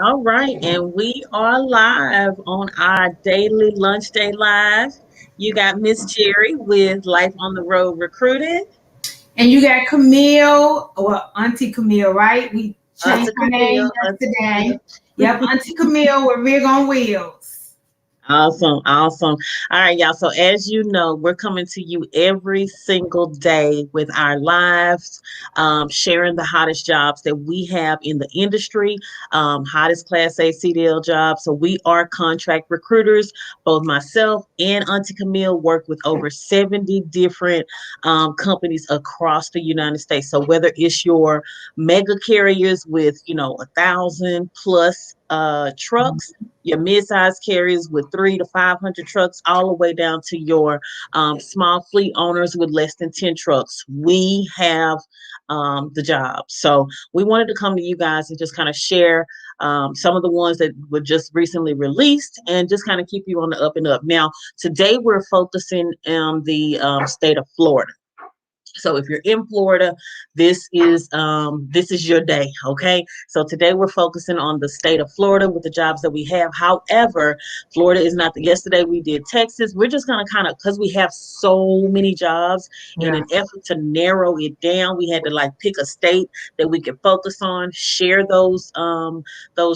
All right, and we are live on our daily lunch day live. You got Miss Jerry with Life on the Road Recruiting. And you got Kameel, well, Auntie Kameel, right? We changed Auntie her name Camille, Auntie yesterday. Camille. Yep, Auntie Kameel with Rig on Wheels. Awesome, awesome. All right, y'all. So, as you know, we're coming to you every single day with our lives, sharing the hottest jobs that we have in the industry, hottest Class A CDL jobs. So, we are contract recruiters. Both myself and Auntie Camille work with over 70 different companies across the United States. So, whether it's your mega carriers with, 1,000 plus trucks, your mid-sized carriers with 300 to 500 trucks, all the way down to your small fleet owners with less than 10 trucks. We have the job. So we wanted to come to you guys and just kind of share some of the ones that were just recently released and just kind of keep you on the up and up. Now, today we're focusing on the state of Florida. So if you're in Florida, this is your day, okay? So today we're focusing on the state of Florida with the jobs that we have. However, Florida is not the yesterday we did Texas. We're just gonna kind of because we have so many jobs in Yeah. an effort to narrow it down, we had to like pick a state that we could focus on, share those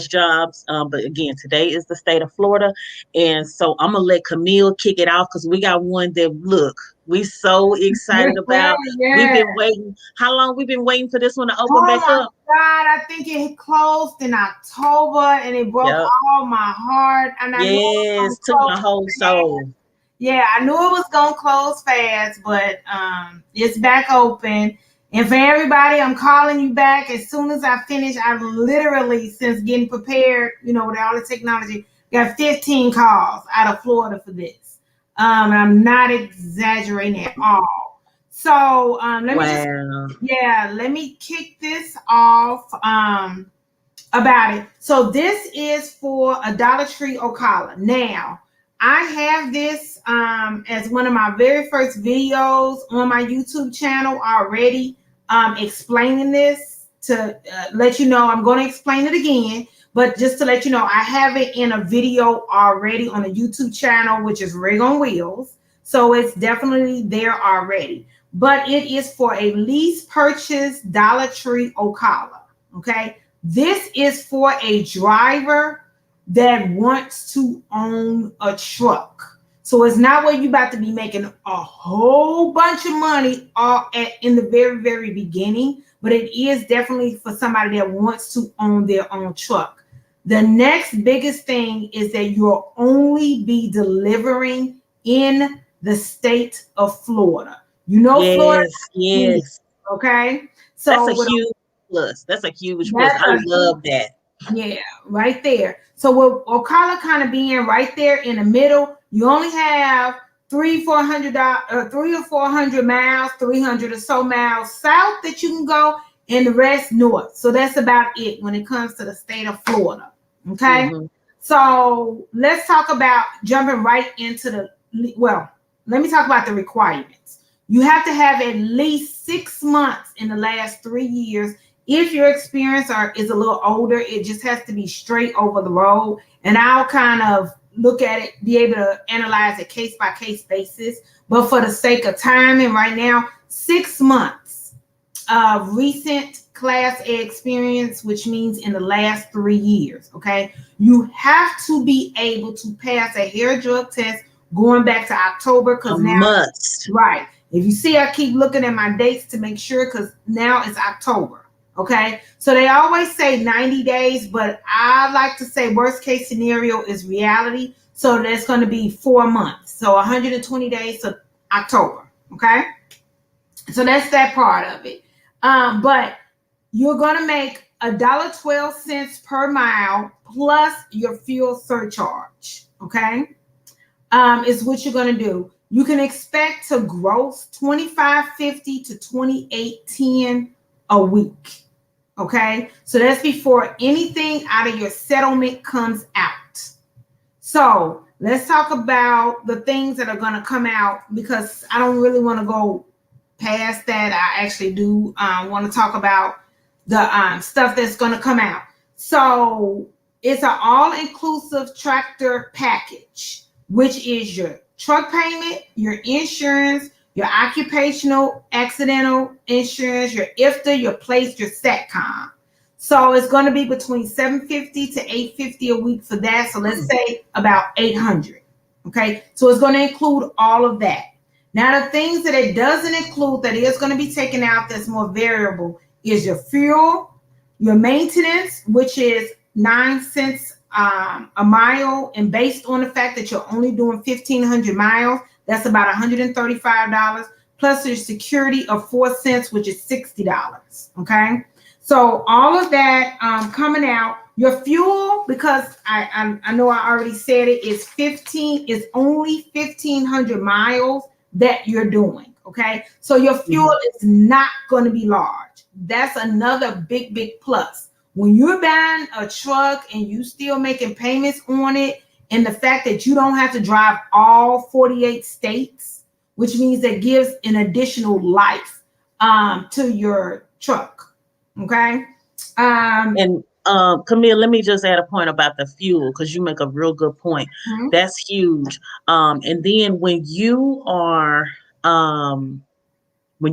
jobs. But again, today is the state of Florida. And so I'm gonna let Camille kick it off because we got one that look, we so excited about. We've Yeah. been waiting. How long we've been waiting for this one to open Oh back my up? God, I think it closed in October and it broke Yep. all my heart. And I knew it was gonna Yes. Took my close whole fast. soul. Yeah, I knew it was gonna close fast, but it's back open. And for everybody, I'm calling you back as soon as I finish. I've literally, since getting prepared, with all the technology, got 15 calls out of Florida for this. And I'm not exaggerating at all. So Wow. let me kick this off about it. So this is for a Dollar Tree Ocala. Now, I have this as one of my very first videos on my YouTube channel already, explaining this to let you know. I'm going to explain it again, but just to let you know, I have it in a video already on the YouTube channel, which is Rig on Wheels. So it's definitely there already. But it is for a lease purchase Dollar Tree Ocala. Okay. This is for a driver that wants to own a truck. So it's not where you're about to be making a whole bunch of money in the very, very beginning, but it is definitely for somebody that wants to own their own truck. The next biggest thing is that you'll only be delivering in the state of Florida. Florida, Yes. Yes. okay? That's a So huge plus. That's a huge plus. that's I a love that. yeah, right there. So with Ocala kind of being right there in the middle, you only have 300 or 400 miles, 300 or so miles south that you can go, and the rest north. So that's about it when it comes to the state of Florida. Okay. Hmm. So let's talk about jumping right into let me talk about the requirements. You have to have at least 6 months in the last 3 years. If your experience is a little older, it just has to be straight over the road. And I'll kind of look at it, be able to analyze it case by case basis. But for the sake of time and right now, 6 months of recent Class A experience, which means in the last 3 years. Okay. You have to be able to pass a hair drug test going back to October A because now, must. right. If you see, I keep looking at my dates to make sure because now it's October. Okay. So they always say 90 days, but I like to say worst case scenario is reality. So that's going to be 4 months. So 120 days to October. Okay. So that's that part of it. But you're going to make $1.12 per mile plus your fuel surcharge. Okay. Is what you're going to do. You can expect to gross $25.50 to $28.10 a week. Okay, so that's before anything out of your settlement comes out. So let's talk about the things that are going to come out because I don't really want to go past that. I actually do want to talk about the stuff that's going to come out. So It's an all-inclusive tractor package, which is your truck payment, your insurance, your occupational accidental insurance, your IFTA, your place, your SATCOM. So it's going to be between 750 to 850 a week for that. So let's say about 800. Okay, so it's going to include all of that. Now, the things that it doesn't include that is going to be taken out that's more variable is your fuel, your maintenance, which is 9 cents a mile, and based on the fact that you're only doing 1,500 miles, that's about $135. Plus your security of 4 cents, which is $60. Okay, so all of that coming out. Your fuel, because I know I already said it, is only 1,500 miles that you're doing. Okay, so your fuel is not going to be large. That's another big plus. When you're buying a truck and you still making payments on it, and the fact that you don't have to drive all 48 states, which means that gives an additional life to your truck. Okay. And Kameel, let me just add a point about the fuel because you make a real good point. That's huge. And then when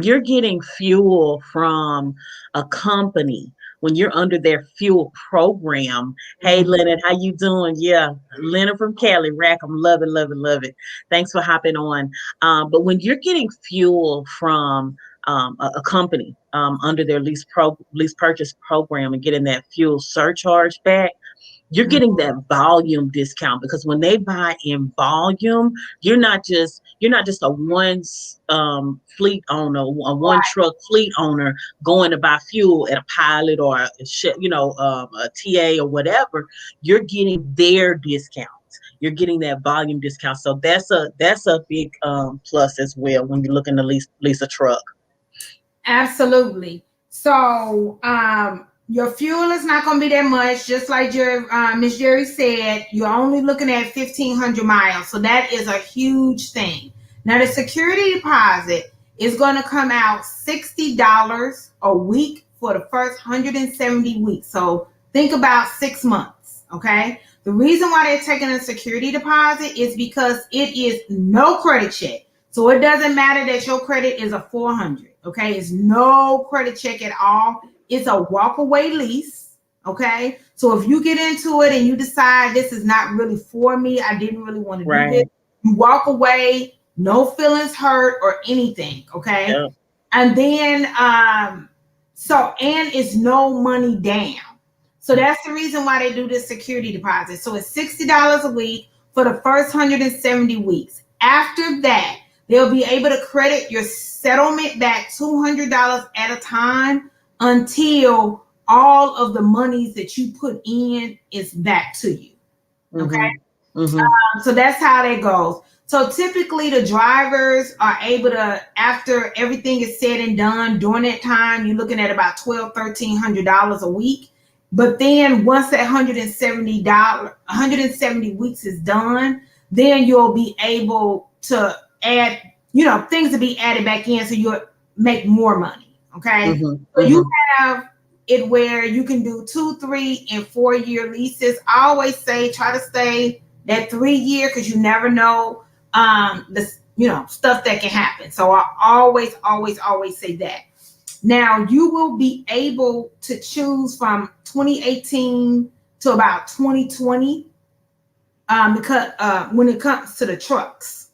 you're getting fuel from a company, when you're under their fuel program, hey Leonard, how you doing? Yeah, Leonard from Cali, Rackham, love it. Thanks for hopping on. But when you're getting fuel from a company under their lease purchase program and getting that fuel surcharge back, you're getting that volume discount because when they buy in volume, you're not just a fleet owner, a one truck fleet owner going to buy fuel at a Pilot or a TA or whatever. You're getting their discount. You're getting that volume discount. So that's a big plus as well when you're looking to lease a truck. Absolutely. So your fuel is not going to be that much, just like Miss Jerri said. You're only looking at 1,500 miles, so that is a huge thing. Now, the security deposit is going to come out $60 a week for the first 170 weeks. So think about 6 months. Okay. The reason why they're taking a security deposit is because it is no credit check. So it doesn't matter that your credit is a 400. Okay. It's no credit check at all. It's a walk away lease. Okay. So if you get into it and you decide this is not really for me, I didn't really want to do this, you walk away, no feelings hurt or anything. Okay. Yeah. And then, and it's no money down. So that's the reason why they do this security deposit. So it's $60 a week for the first 170 weeks. After that, they'll be able to credit your settlement back $200 at a time until all of the monies that you put in is back to you. Okay. So that's how that goes. So typically the drivers are able to, after everything is said and done during that time, you're looking at about $1,200-$1,300 a week. But then once that $170 weeks is done, then you'll be able to add, things to be added back in so you'll make more money. Okay. So you have it where you can do 2, 3, and 4 year leases. I always say try to stay that 3 year because you never know stuff that can happen. So I always say that. Now you will be able to choose from 2018 to about 2020 because when it comes to the trucks,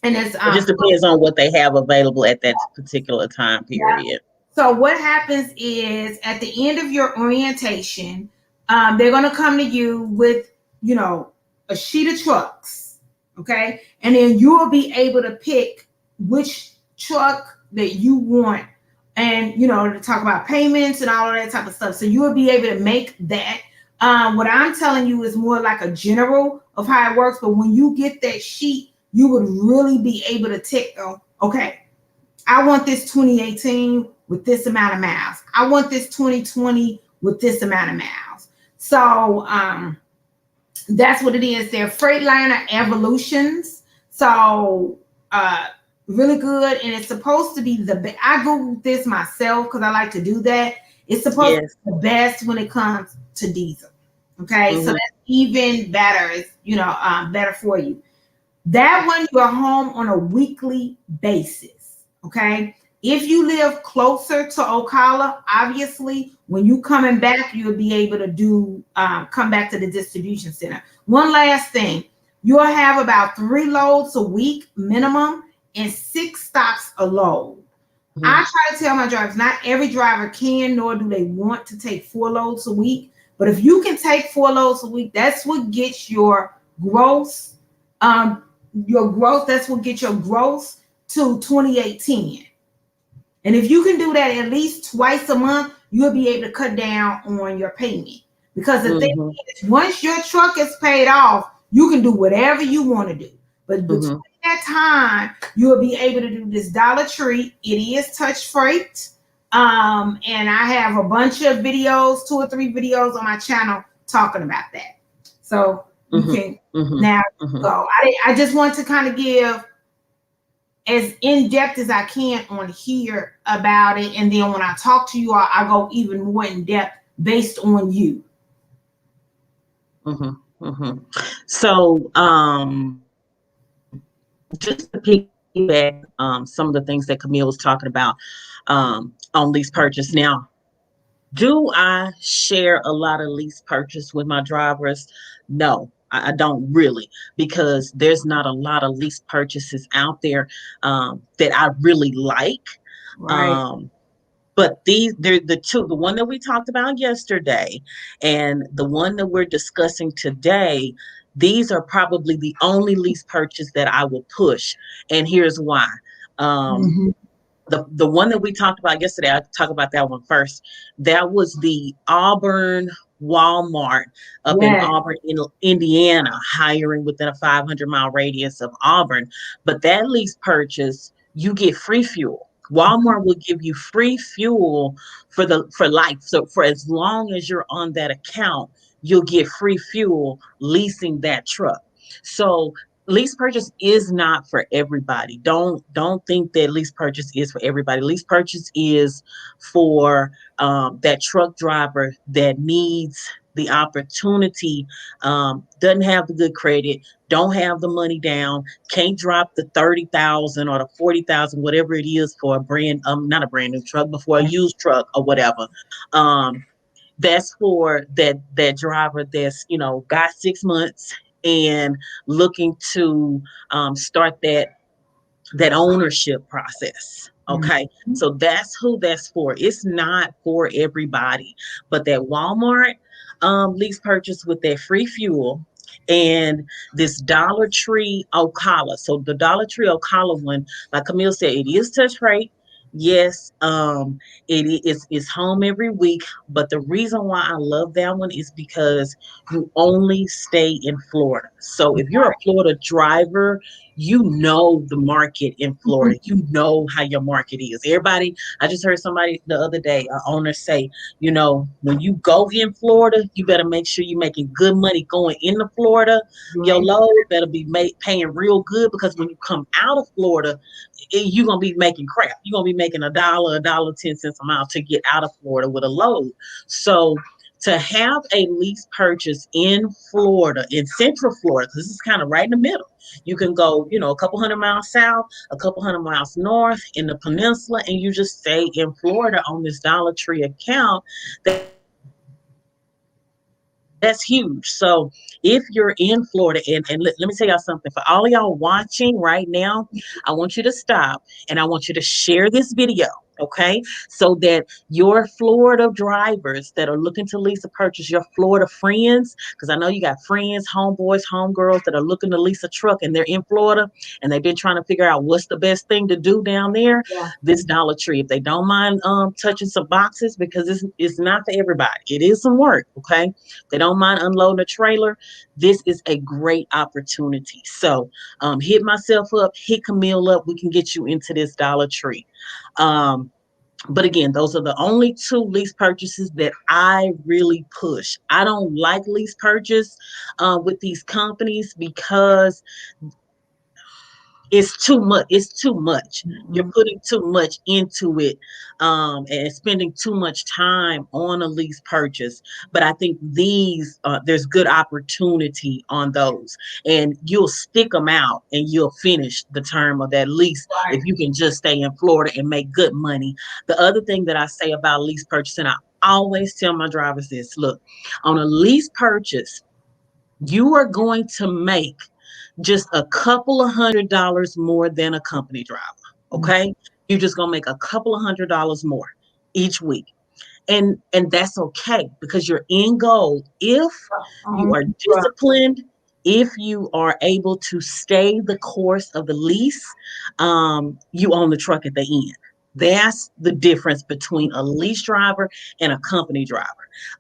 and it just depends on what they have available at that particular time period. Yeah. So what happens is at the end of your orientation, they're going to come to you with a sheet of trucks, okay, and then you will be able to pick which truck that you want. And, to talk about payments and all of that type of stuff. So you will be able to make that. What I'm telling you is more like a general of how it works. But when you get that sheet, you would really be able to tick, okay, I want this 2018 with this amount of miles. I want this 2020 with this amount of miles. So that's what it is. They're Freightliner Evolutions. So really good, and it's supposed to be I googled this myself because I like to do that. It's supposed to be the best when it comes to diesel. Okay, so Mm-hmm. that's even better. It's better for you. That one you are home on a weekly basis. Okay. If you live closer to Ocala, obviously, when you coming back, you'll be able to do come back to the distribution center. One last thing, you'll have about 3 loads a week minimum and 6 stops a load. I try to tell my drivers, not every driver can, nor do they want to take 4 loads a week. But if you can take 4 loads a week, that's what gets gross, um, your growth. That's what gets your growth to 2810. And if you can do that at least twice a month, you'll be able to cut down on your payment. Because the thing Mm-hmm. is, once your truck is paid off, you can do whatever you want to do. But between Mm-hmm. that time, you'll be able to do this Dollar Tree. It is touch freight. And I have a bunch of videos, 2 or 3 videos on my channel talking about that. So you Mm-hmm. can Mm-hmm. now Mm-hmm. go. I just want to kind of give as in depth as I can on here about it. And then when I talk to you, I go even more in depth based on you. Mm-hmm. Mm-hmm. So, just to piggyback some of the things that Camille was talking about on lease purchase. Now, do I share a lot of lease purchase with my drivers? No, I don't really, because there's not a lot of lease purchases out there that I really like. Right. Um, but they're the two, the one that we talked about yesterday and the one that we're discussing today. These are probably the only lease purchase that I will push. And here's why. Um, Mm-hmm. the one that we talked about yesterday, I'll talk about that one first. That was the Auburn Walmart up in Yes. Auburn, Indiana, hiring within a 500-mile radius of Auburn. But that lease purchase, you get free fuel. Walmart will give you free fuel for life. So for as long as you're on that account, you'll get free fuel leasing that truck. So lease purchase is not for everybody. Don't think that lease purchase is for everybody. Lease purchase is for that truck driver that needs the opportunity, doesn't have the good credit, don't have the money down, can't drop the 30,000 or the 40,000, whatever it is for a brand, not a brand new truck, but for a used truck or whatever. Um, that's for that driver that's got 6 months and looking to start that ownership process. Okay, Mm-hmm. so that's who that's for. It's not for everybody, but that Walmart lease purchase with that free fuel and this Dollar Tree Ocala. So the Dollar Tree Ocala one, like Camille said, it is touch rate. Yes, it's home every week, but the reason why I love that one is because you only stay in Florida. So if you're a Florida driver, you know the market in Florida. You know how your market is. Everybody, I just heard somebody the other day, an owner say, when you go in Florida, you better make sure you're making good money going into Florida. Your Right. load better be paying real good, because when you come out of Florida, you're gonna be making crap. You're gonna be making $1.10 a mile to get out of Florida with a load. So to have a lease purchase in Florida, in Central Florida, because this is kind of right in the middle. You can go, a couple hundred miles south, a couple hundred miles north in the peninsula, and you just stay in Florida on this Dollar Tree account. That's huge. So if you're in Florida, and let me tell y'all something, for all of y'all watching right now, I want you to stop and I want you to share this video, okay? So that your Florida drivers that are looking to lease a purchase, your Florida friends, because I know you got friends, homeboys, homegirls that are looking to lease a truck and they're in Florida and they've been trying to figure out what's the best thing to do down there. This Dollar Yeah. Tree, if they don't mind touching some boxes, because it's not for everybody. It is some work, okay? They don't mind unloading a trailer. This is a great opportunity. So hit myself up, hit Camille up. We can get you into this Dollar Tree. Um, but again, those are the only two lease purchases that I really push. I don't like lease purchase with these companies because it's too much. It's too much. You're Mhm. putting too much into it, and spending too much time on a lease purchase. But I think there's good opportunity on those, and you'll stick them out, and you'll finish the term of that lease if Right. you can just stay in Florida and make good money. The other thing that I say about lease purchasing, I always tell my drivers this: look, on a lease purchase, you are going to make just a couple of $100 more than a company driver. Mhm. Okay. You're just gonna make a couple of $100 more each week. And that's okay because you're in goal if you Um, are disciplined, if you are able to stay the course of the lease. You own the truck at the end. That's the difference between a lease driver and a company driver.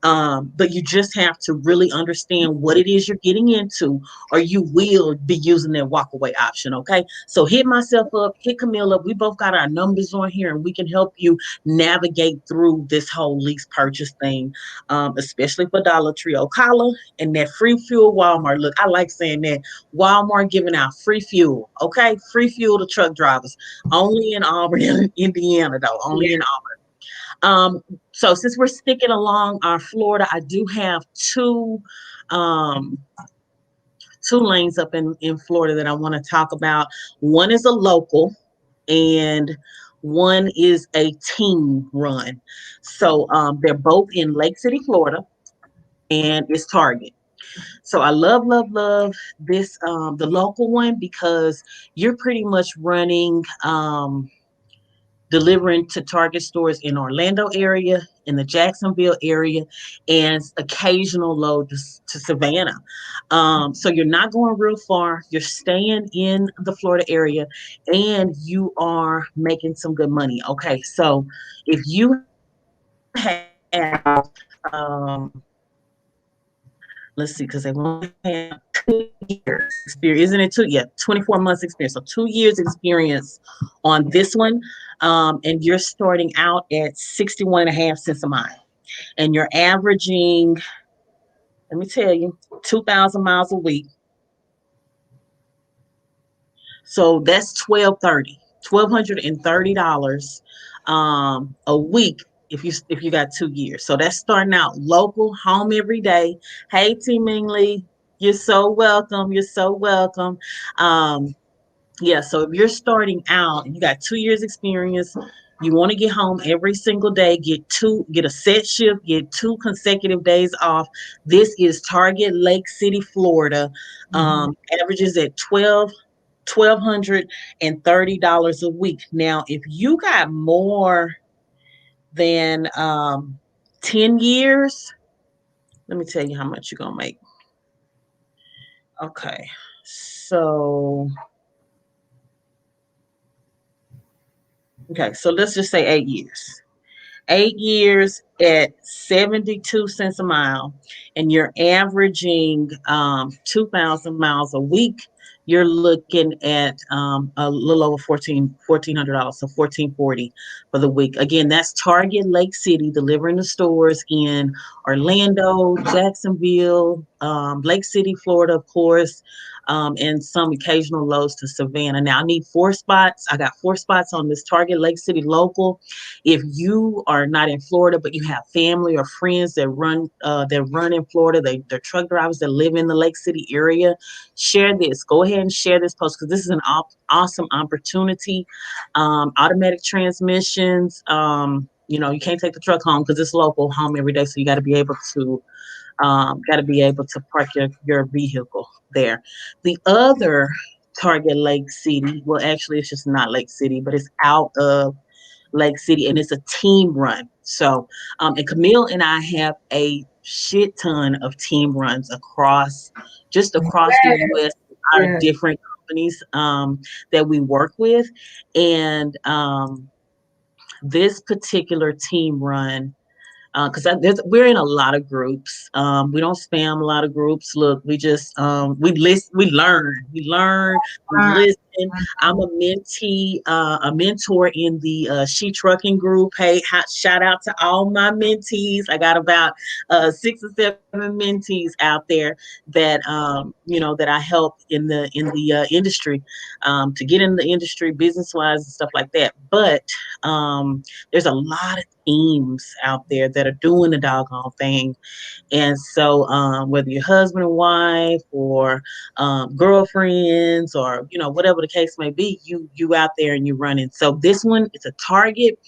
But you just have to really understand what it is you're getting into, or you will be using that walkaway option. Okay. So hit myself up, hit Camille up. We both got our numbers on here and we can help you navigate through this whole lease purchase thing, especially for Dollar Tree Ocala and that free fuel Walmart. Look, I like saying that. Walmart giving out free fuel. Okay. Free fuel to truck drivers. Only in Auburn, Indiana, though. Only in yeah. Auburn. So since we're sticking along our Florida, I do have um, two lanes up in Florida that I want to talk about. One is a local, and one is a team run. So they're both in Lake City, Florida, and it's Target. So I love, love, love this the local one because you're pretty much running delivering to Target stores in Orlando area, in the Jacksonville area, and occasional load to Savannah. So you're not going real far. You're staying in the Florida area, and you are making some good money. Okay, so if you have, let's see, because they want to have 2 years experience, isn't it? 24 months experience. So 2 years experience on this one. And you're starting out at 61 and a half cents a mile. And you're averaging, let me tell you, 2,000 miles a week. So that's 1,230 $1,230 a week if you got 2 years. So that's starting out local, home every day. Hey, T Mingley, you're so welcome. You're so welcome. Um, yeah, so if you're starting out and you got 2 years experience, you want to get home every single day, get a set shift, get 2 consecutive days off. This is Target Lake City, Florida. Mhm. Averages at $1,230 a week. Now, if you got more than 10 years, let me tell you how much you're gonna make. Okay. So so let's just say 8 years. 8 years at 72 cents a mile, and you're averaging 2,000 miles a week, you're looking at a little over $1,400, so 1,440 for the week. Again, that's Target Lake City delivering the stores in Orlando, Jacksonville, Lake City, Florida, of course, and some occasional loads to Savannah. Now I need 4 spots. I got 4 spots on this Target Lake City local. If you are not in Florida, but you have family or friends that run in Florida, they're truck drivers that live in the Lake City area, share this. Go ahead and share this post because this is an awesome opportunity. Automatic transmissions. You can't take the truck home because it's local, home every day, so you got to be able to park your vehicle there. The other Target Lake City, well, actually, it's just not Lake City, but it's out of Lake City, and it's a team run. So, and Camille and I have a shit ton of team runs across the U.S. Our Yeah. different companies that we work with, and this particular team run. because we're in a lot of groups. We don't spam a lot of groups. Look, we just we list, we learn, we Uh, listen. I'm a mentee, a mentor in the She Trucking group. Hey, shout out to all my mentees. I got about 6 or 7 mentees out there that that I help in the industry, to get in the industry business wise and stuff like that. But there's a lot of teams out there that are doing the doggone thing. And so, whether you're husband and wife, or girlfriends, or whatever the case may be, you out there and you running. So this one, it's a Target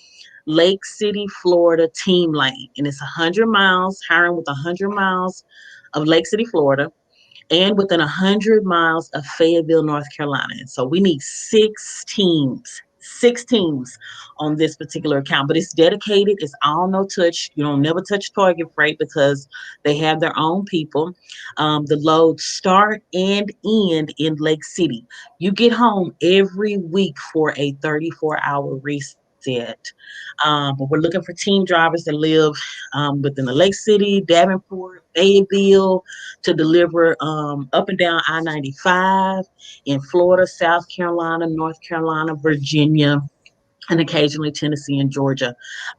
Lake City, Florida team lane, and it's 100 miles, hiring with 100 miles of Lake City, Florida, and within 100 miles of Fayetteville, North Carolina. And so we need six teams on this particular account, but it's dedicated. It's all no touch. You don't never touch Target Freight because they have their own people. The loads start and end in Lake City. You get home every week for a 34-hour reset. But we're looking for team drivers that live within the Lake City, Davenport, Fayetteville, to deliver up and down I-95 in Florida, South Carolina, North Carolina, Virginia, and occasionally Tennessee and Georgia.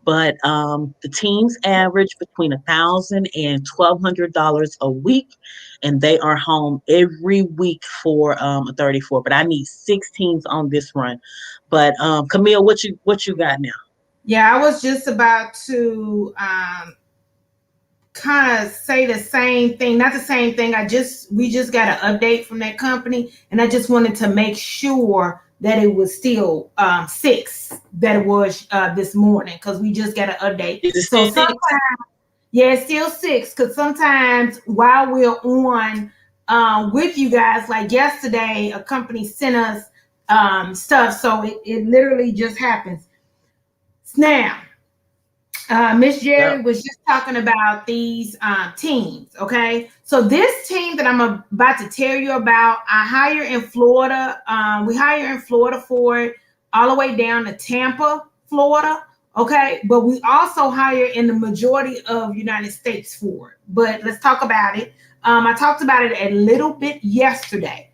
But the teams average between $1,000 and $1,200 a week, and they are home every week for a 34. But I need 6 teams on this run. But Kameel, what you got now? yeah, I was just about to kind of say the same thing, not the same thing. We just got an update from that company, and I just wanted to make sure that it was still 6 that it was this morning, because we just got an update. Is it So six? sometimes, yeah, it's still 6, because sometimes while we're on with you guys, like yesterday, a company sent us stuff, so it literally just happens. Now, Miss Jerry Yep. was just talking about these teams. Okay, so this team that I'm about to tell you about, I hire in Florida. We hire in Florida for it, all the way down to Tampa, Florida. Okay, but we also hire in the majority of United States for it. But let's talk about it. I talked about it a little bit yesterday.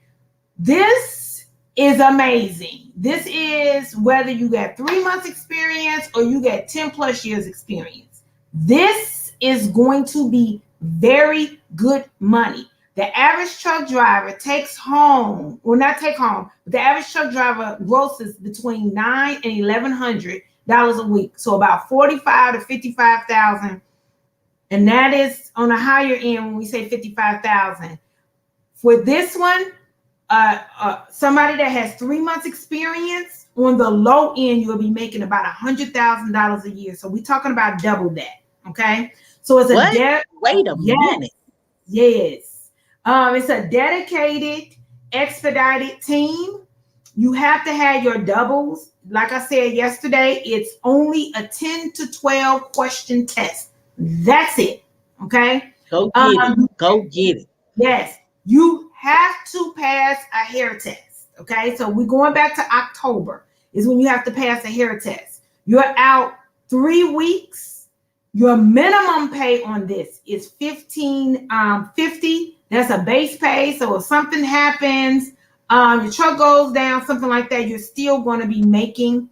This is amazing. This is whether you got 3 months experience or you got 10 plus years experience. This is going to be very good money. The average truck driver takes home, well, not take home, but the average truck driver grosses between $900 and $1,100 a week. So about 45 to 55,000. And that is on a higher end when we say 55,000. For this one, somebody that has 3 months experience, on the low end, you'll be making about $100,000 a year. So we're talking about double that. Okay. So it's What? Wait a yes, minute. yes. It's a dedicated, expedited team. You have to have your doubles. Like I said yesterday, it's only a 10 to 12 question test. That's it. Okay. Go get it. Go get it. Yes, you have to pass a hair test. Okay, so we're going back to October is when you have to pass a hair test. You're out 3 weeks. Your minimum pay on this is $15.50. That's a base pay. So if something happens, your truck goes down, something like that, you're still going to be making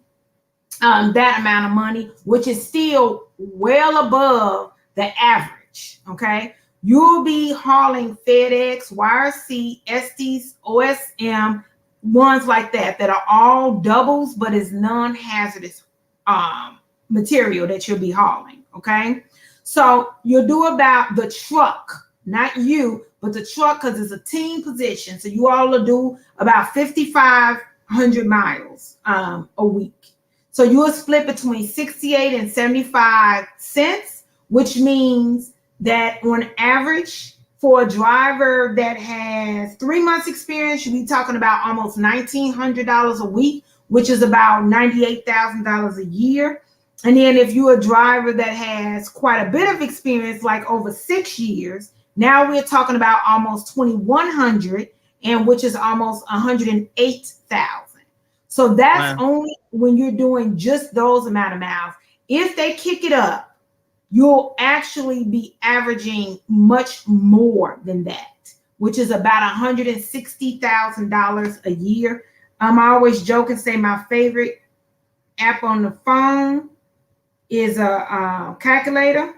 that amount of money, which is still well above the average. Okay. You'll be hauling FedEx, YRC, Estes, OSM, ones like that are all doubles, but it's non-hazardous material that you'll be hauling. Okay. So you'll do about the truck, not you, but the truck, because it's a team position. So you all will do about 5,500 miles a week. So you will split between 68 and 75 cents, which means that on average, for a driver that has 3 months experience, you'll be talking about almost $1,900 a week, which is about $98,000 a year. And then if you're a driver that has quite a bit of experience, like over 6 years, now we're talking about almost 2,100, and which is almost 108,000. So that's Wow. only when you're doing just those amount of miles. If they kick it up you'll actually be averaging much more than that, which is about $160,000 a year. I always joke and say my favorite app on the phone is a calculator.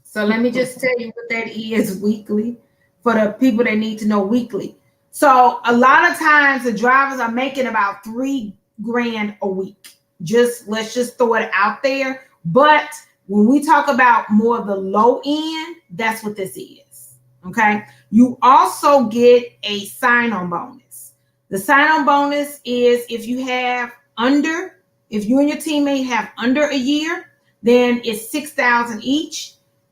So let me just tell you what that is weekly for the people that need to know weekly. So a lot of times the drivers are making about 3 grand a week. Just let's just throw it out there. But when we talk about more of the low end, that's what this is. Okay. You also get a sign-on bonus. The sign-on bonus is if you and your teammate have under a year, then it's 6,000 each.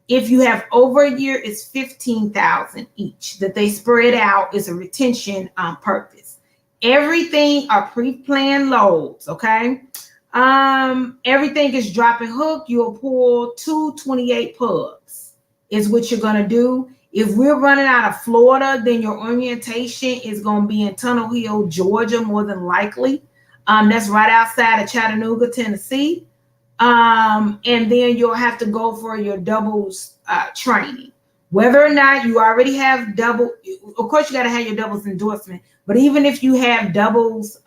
If you have over a year, it's 15,000 each that they spread out as a retention purpose. Everything are pre-planned loads, okay? Everything is drop and hook. You'll pull 228 pugs is what you're gonna do. If we're running out of Florida, then your orientation is gonna be in Tunnel Hill, Georgia, more than likely. That's right outside of Chattanooga, Tennessee. And then you'll have to go for your doubles training. Whether or not you already have double, of course you got to have your doubles endorsement, but even if you have doubles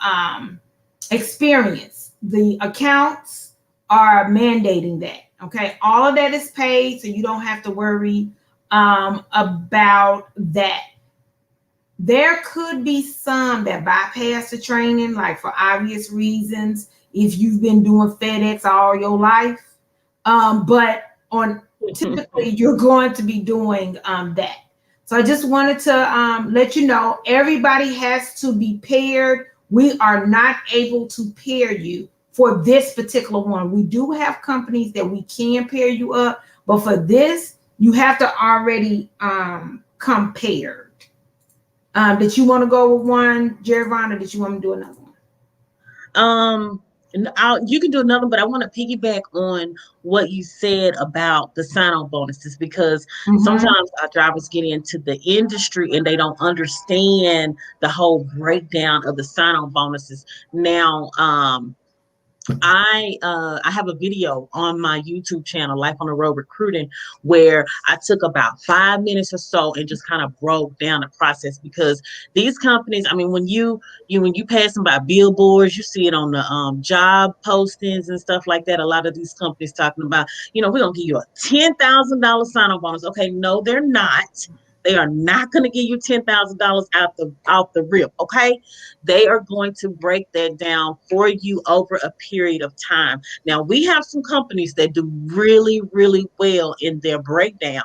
experience, the accounts are mandating that. Okay, all of that is paid, so you don't have to worry about that. There could be some that bypass the training, like for obvious reasons, if you've been doing FedEx all your life. But on typically you're going to be doing that. So I just wanted to let you know everybody has to be paired. We are not able to pair you for this particular one. We do have companies that we can pair you up, but for this, you have to already come paired. Did you want to go with one, Jerri, or did you want to do another one? You can do another, but I want to piggyback on what you said about the sign-on bonuses because sometimes our drivers get into the industry and they don't understand the whole breakdown of the sign-on bonuses. Now, I have a video on my YouTube channel, Life on the Road Recruiting, where I took about 5 minutes or so and just kind of broke down the process because these companies, I mean, when you pass them by billboards, you see it on the job postings and stuff like that. A lot of these companies talking about, we're gonna give you a $10,000 sign-on bonus. Okay, no, they're not. They are not going to give you $10,000 out the rip. Okay, they are going to break that down for you over a period of time. Now we have some companies that do really, really well in their breakdown.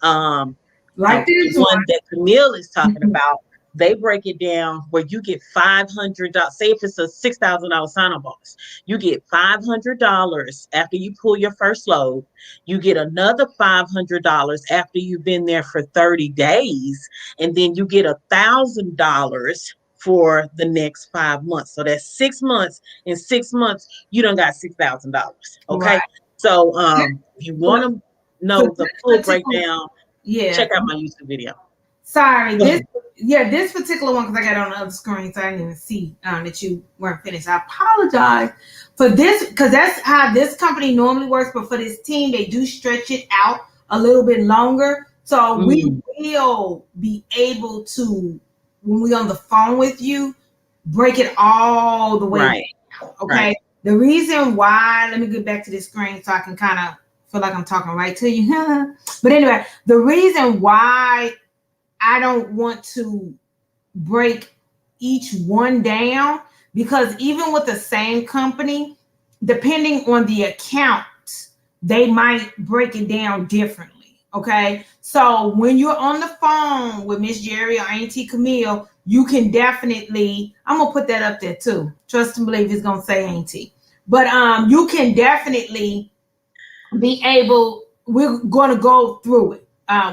Like the this one one. that Kameel is talking about, they break it down where you get $500. Say if it's a $6,000 sign-on bonus, you get $500 after you pull your first load. You get another $500 after you've been there for 30 days, and then you get $1,000 for the next 5 months. So that's 6 months. In 6 months, you done got $6,000. Okay. Right. So if you want to know the full breakdown, check out my YouTube video. Sorry, this particular one, because I got it on the other screen, so I didn't even see that you weren't finished. I apologize for this, because that's how this company normally works, but for this team, they do stretch it out a little bit longer. So we will be able to, when we're on the phone with you, break it all the way down. Okay. Right. The reason why, let me get back to this screen so I can kind of feel like I'm talking right to you. But anyway, the reason why I don't want to break each one down, because even with the same company, depending on the account, they might break it down differently. Okay. So when you're on the phone with Miss Jerri or Auntie Kameel, you can definitely, I'm going to put that up there too. Trust and believe it's going to say Auntie. But you can definitely be able, we're going to go through it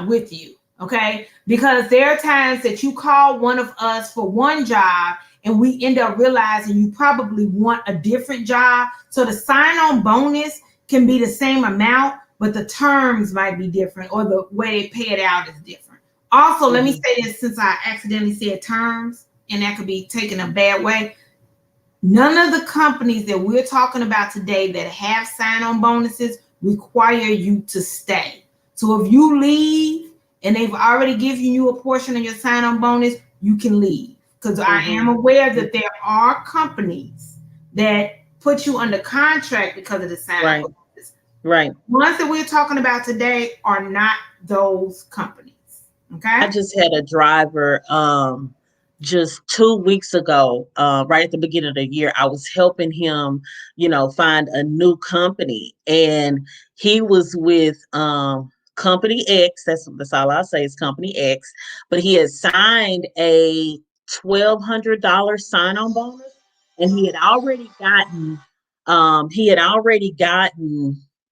with you. Okay, because there are times that you call one of us for one job and we end up realizing you probably want a different job. So the sign-on bonus can be the same amount, but the terms might be different, or the way they pay it out is different. Also, let me say this, since I accidentally said terms, and that could be taken a bad way. None of the companies that we're talking about today that have sign-on bonuses require you to stay. So if you leave and they've already given you a portion of your sign-on bonus, you can leave. Because I am aware that there are companies that put you under contract because of the sign-on bonus. Right. Ones that we're talking about today are not those companies. Okay. I just had a driver just 2 weeks ago, right at the beginning of the year. I was helping him, find a new company. And he was with Company X. That's all I'll say is Company X. But he had signed a $1,200 sign-on bonus, and he had already gotten,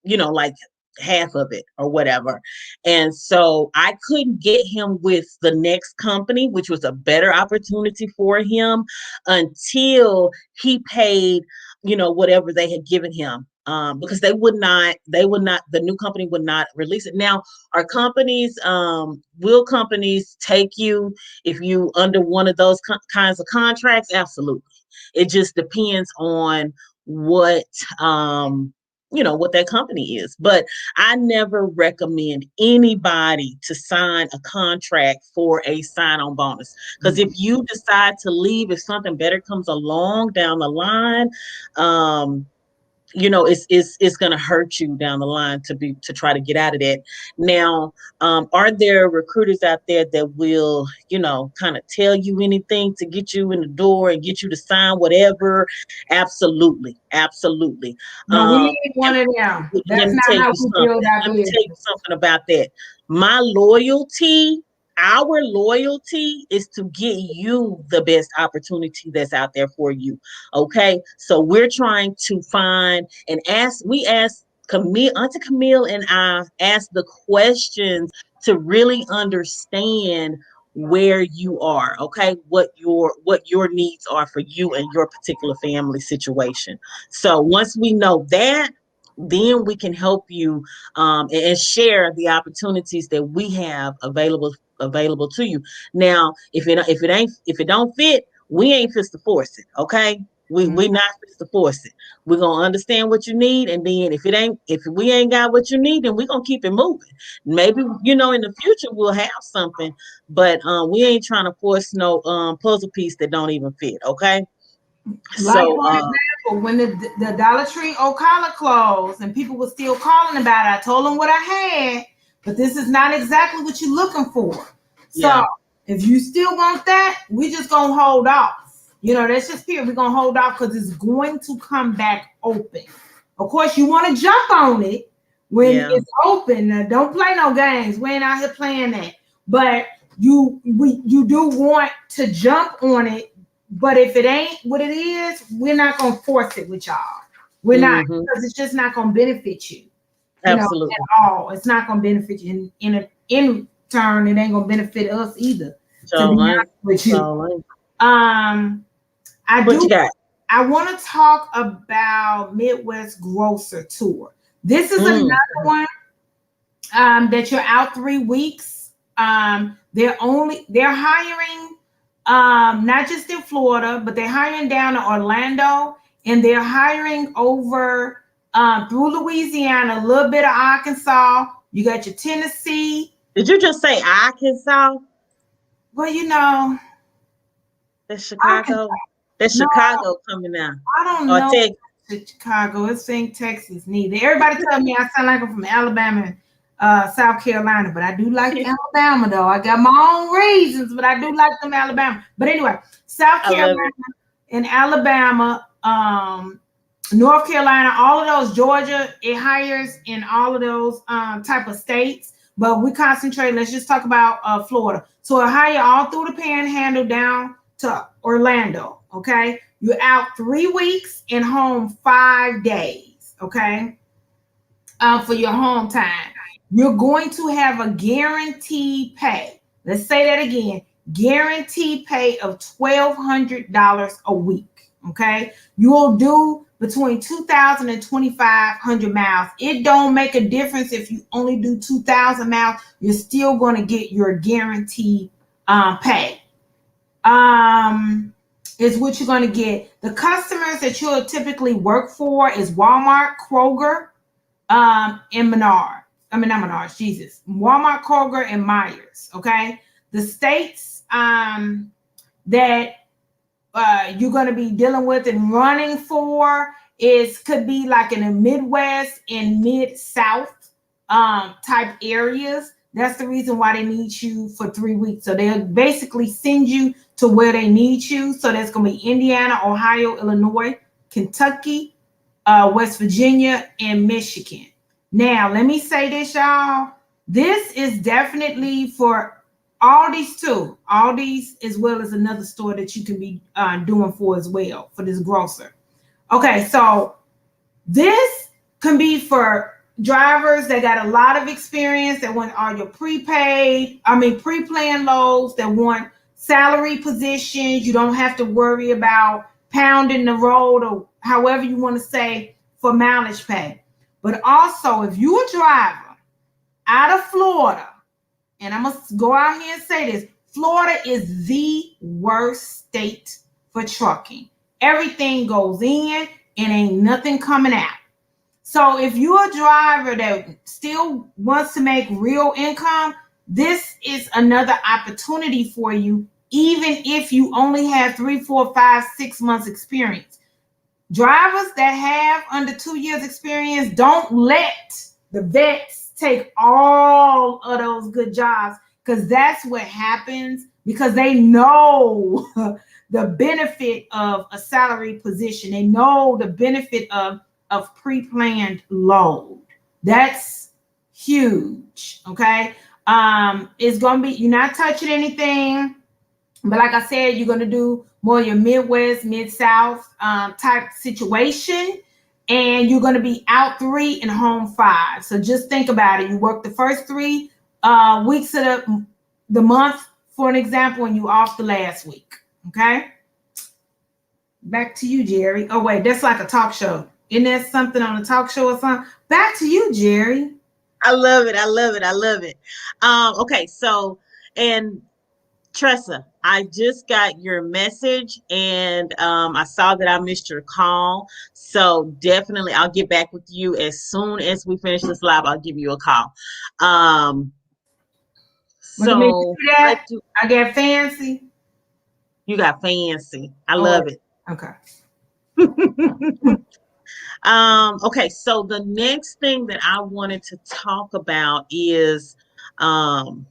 like half of it or whatever. And so I couldn't get him with the next company, which was a better opportunity for him, until he paid, whatever they had given him. Because the new company would not release it. Now, will companies take you if you under one of those kinds of contracts? Absolutely. It just depends on what, what that company is. But I never recommend anybody to sign a contract for a sign-on bonus. Because if you decide to leave, if something better comes along down the line, it's going to hurt you down the line to try to get out of that. Now, are there recruiters out there that will, kind of tell you anything to get you in the door and get you to sign whatever? Absolutely. Absolutely. No, we need one of them. Let That's me not tell how you we something. build our Let me business. tell you something about that. Our loyalty is to get you the best opportunity that's out there for you. Okay. So we're trying to find and we ask Camille, Auntie Camille and I ask the questions to really understand where you are, okay, what your needs are for you and your particular family situation. So once we know that, then we can help you and share the opportunities that we have available to you. Now, if it don't fit, we ain't fit to force it. Okay, we not fit to force it. We're gonna understand what you need, and then if we ain't got what you need, then we're gonna keep it moving. Maybe in the future we'll have something, but we ain't trying to force no puzzle piece that don't even fit. Okay. Like, So for example, when the Dollar Tree Ocala closed and people were still calling about it, I told them what I had, but this is not exactly what you're looking for. So yeah. if you still want that, we just going to hold off. That's just period. We're going to hold off because it's going to come back open. Of course, you want to jump on it when it's open. Now, don't play no games. We ain't out here playing that. But you do want to jump on it. But if it ain't what it is, we're not going to force it with y'all. We're not, because it's just not going to benefit you. Absolutely. At all. It's not going to benefit you. In turn, it ain't going to benefit us either. To be honest with you. I want to talk about Midwest Grocer Tour. This is another one that you're out 3 weeks. They're hiring not just in Florida, but they're hiring down in Orlando, and they're hiring over through Louisiana, a little bit of Arkansas. You got your Tennessee. Did you just say Arkansas? Well, that's Chicago. That's Chicago coming out. I don't know. Chicago. It's saying Texas neither. Everybody tell me I sound like I'm from Alabama and South Carolina, but I do like Alabama though. I got my own reasons, but I do like them Alabama. But anyway, South Carolina and Alabama, North Carolina, all of those, Georgia, it hires in all of those type of states. But we concentrate. Let's just talk about Florida. So it hire all through the Panhandle down to Orlando. Okay, you're out 3 weeks and home 5 days. Okay, for your home time, you're going to have a guaranteed pay. Let's say that again: guaranteed pay of $1,200 a week. Okay, you'll do between 2,000 and 2,500 miles. It don't make a difference if you only do 2,000 miles. You're still going to get your guaranteed pay. Is what you're going to get. The customers that you'll typically work for is Walmart, Kroger, in Menard. I mean, not Menard, Jesus. Walmart, Kroger, and Myers. Okay. The states that you're going to be dealing with and running for is could be like in the Midwest and Mid South type areas. That's the reason why they need you for 3 weeks. So they'll basically send you to where they need you. So that's going to be Indiana, Ohio, Illinois, Kentucky, West Virginia, and Michigan. Now, let me say this, y'all. This is definitely for Aldi's too. Aldi's as well as another store that you can be doing for as well for this grocer. Okay, so this can be for drivers that got a lot of experience that want all your pre-planned loads, that want salary positions. You don't have to worry about pounding the road or however you want to say for mileage pay. But also, if you're a driver out of Florida, and I must go out here and say this, Florida is the worst state for trucking. Everything goes in and ain't nothing coming out. So if you're a driver that still wants to make real income, this is another opportunity for you, even if you only have 3, 4, 5, 6 months experience. Drivers that have under 2 years experience, don't let the vets take all of those good jobs, because that's what happens, because they know the benefit of a salary position. They know the benefit of pre-planned load. That's huge. Okay. It's gonna be, you're not touching anything, but like I said, you're gonna do more your Midwest, Mid-South type situation, and you're gonna be out 3 and home 5. So just think about it. You work the first 3 weeks of the month, for an example, and you off the last week. Okay. Back to you, Jerry. Oh wait, that's like a talk show. Isn't that something on a talk show or something? Back to you, Jerry. I love it. I love it. I love it. Okay, so and Tressa, I just got your message, and I saw that I missed your call. So definitely, I'll get back with you as soon as we finish this live. I'll give you a call. Um, What do you so do what that? do I get fancy. you got fancy? I Oh, love it. okay. Okay, so the next thing that I wanted to talk about is um,